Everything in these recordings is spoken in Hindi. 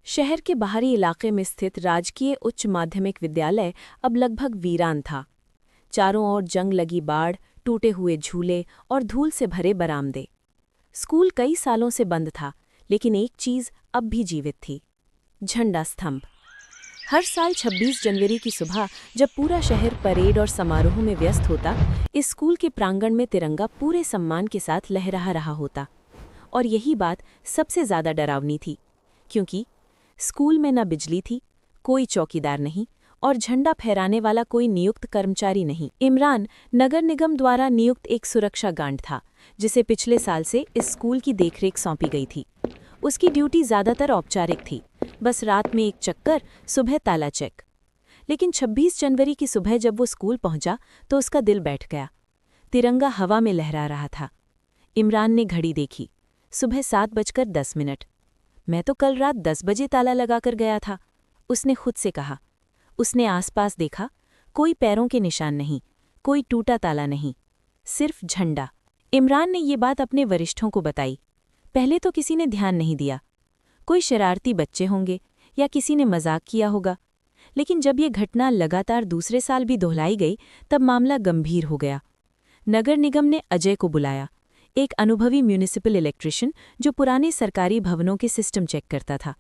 शहर के बाहरी इलाके में स्थित राजकीय उच्च माध्यमिक विद्यालय अब लगभग वीरान था। चारों ओर जंग लगी बाड़, टूटे हुए झूले और धूल से भरे बरामदे। स्कूल कई सालों से बंद था, लेकिन एक चीज अब भी जीवित थी, झंडा स्तंभ। हर साल 26 जनवरी की सुबह जब पूरा शहर परेड और समारोह में व्यस्त होता, इस स्कूल के प्रांगण में तिरंगा पूरे सम्मान के साथ लहरा रहा होता। और यही बात सबसे ज्यादा डरावनी थी, क्योंकि स्कूल में न बिजली थी, कोई चौकीदार नहीं और झंडा फहराने वाला कोई नियुक्त कर्मचारी नहीं। इमरान नगर निगम द्वारा नियुक्त एक सुरक्षा गार्ड था, जिसे पिछले साल से इस स्कूल की देखरेख सौंपी गई थी। उसकी ड्यूटी ज्यादातर औपचारिक थी, बस रात में एक चक्कर, सुबह ताला चेक। लेकिन 26 जनवरी की सुबह जब वो स्कूल पहुंचा तो उसका दिल बैठ गया। तिरंगा हवा में लहरा रहा था। इमरान ने घड़ी देखी, सुबह 7:10। मैं तो कल रात 10 बजे ताला लगाकर गया था, उसने खुद से कहा। उसने आसपास देखा, कोई पैरों के निशान नहीं, कोई टूटा ताला नहीं, सिर्फ झंडा। इमरान ने ये बात अपने वरिष्ठों को बताई। पहले तो किसी ने ध्यान नहीं दिया, कोई शरारती बच्चे होंगे या किसी ने मजाक किया होगा। लेकिन जब ये घटना लगातार दूसरे साल भी दोहराई गई, तब मामला गंभीर हो गया। नगर निगम ने अजय को बुलाया, एक अनुभवी म्यूनिसिपल इलेक्ट्रिशियन जो पुराने सरकारी भवनों के सिस्टम चेक करता था।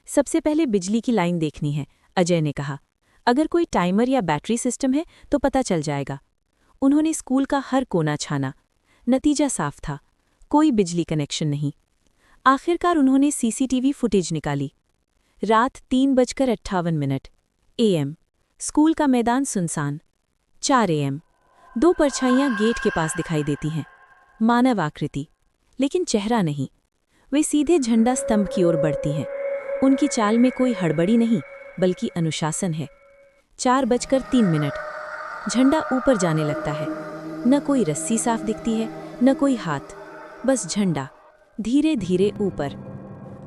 सबसे पहले बिजली की लाइन देखनी है, अजय ने कहा। अगर कोई टाइमर या बैटरी सिस्टम है तो पता चल जाएगा। उन्होंने स्कूल का हर कोना छाना। नतीजा साफ था, कोई बिजली कनेक्शन नहीं। आखिरकार उन्होंने सीसीटीवी फुटेज निकाली। रात 3:58 AM, स्कूल का मैदान सुनसान। 4 AM, 2 परछाइयां गेट के पास दिखाई देती हैं, मानव आकृति, लेकिन चेहरा नहीं। वे सीधे झंडा स्तंभ की ओर बढ़ती हैं। उनकी चाल में कोई हड़बड़ी नहीं, बल्कि अनुशासन है। 4:03, झंडा ऊपर जाने लगता है। न कोई रस्सी साफ दिखती है, न कोई हाथ, बस झंडा धीरे धीरे ऊपर।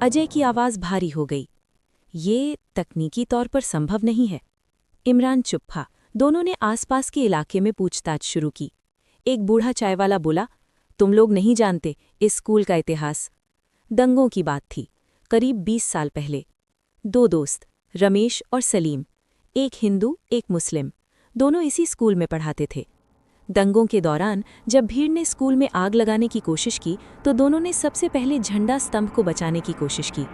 अजय की आवाज़ भारी हो गई। ये तकनीकी तौर पर संभव नहीं है। इमरान चुप था। दोनों ने आसपास के इलाके में पूछताछ शुरू की। एक बूढ़ा चाय वाला बोला, तुम लोग नहीं जानते इस स्कूल का इतिहास। दंगों की बात थी, करीब 20 साल पहले। 2 दोस्त, रमेश और सलीम, एक हिंदू एक मुस्लिम, दोनों इसी स्कूल में पढ़ाते थे। दंगों के दौरान जब भीड़ ने स्कूल में आग लगाने की कोशिश की, तो दोनों ने सबसे पहले झंडा स्तंभ को बचाने की कोशिश की।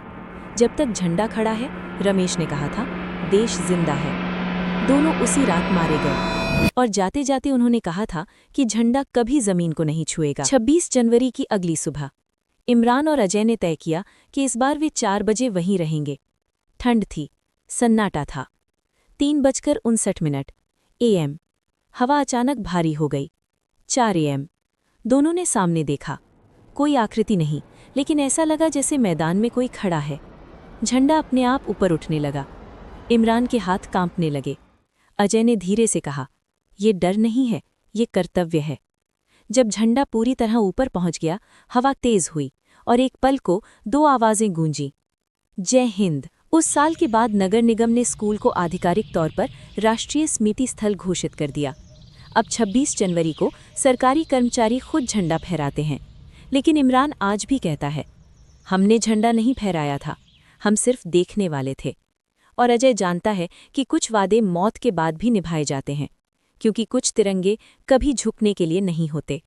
जब तक झंडा खड़ा है, रमेश ने कहा था, देश जिंदा है। दोनों उसी रात मारे गए और जाते जाते उन्होंने कहा था कि झंडा कभी जमीन को नहीं छुएगा। 26 जनवरी की अगली सुबह इमरान और अजय ने तय किया कि इस बार वे 4 बजे वहीं रहेंगे। ठंड थी, सन्नाटा था। 3:59 AM, हवा अचानक भारी हो गई। 4 AM, दोनों ने सामने देखा। कोई आकृति नहीं, लेकिन ऐसा लगा जैसे मैदान में कोई खड़ा है। झंडा अपने आप ऊपर उठने लगा। इमरान के हाथ कांपने लगे। अजय ने धीरे से कहा, ये डर नहीं है, ये कर्तव्य है। जब झंडा पूरी तरह ऊपर पहुंच गया, हवा तेज हुई और एक पल को 2 आवाजें गूंजी, जय हिंद। उस साल के बाद नगर निगम ने स्कूल को आधिकारिक तौर पर राष्ट्रीय स्मृति स्थल घोषित कर दिया। अब 26 जनवरी को सरकारी कर्मचारी खुद झंडा फहराते हैं। लेकिन इमरान आज भी कहता है, हमने झंडा नहीं फहराया था, हम सिर्फ देखने वाले थे। और अजय जानता है कि कुछ वादे मौत के बाद भी निभाए जाते हैं, क्योंकि कुछ तिरंगे कभी झुकने के लिए नहीं होते।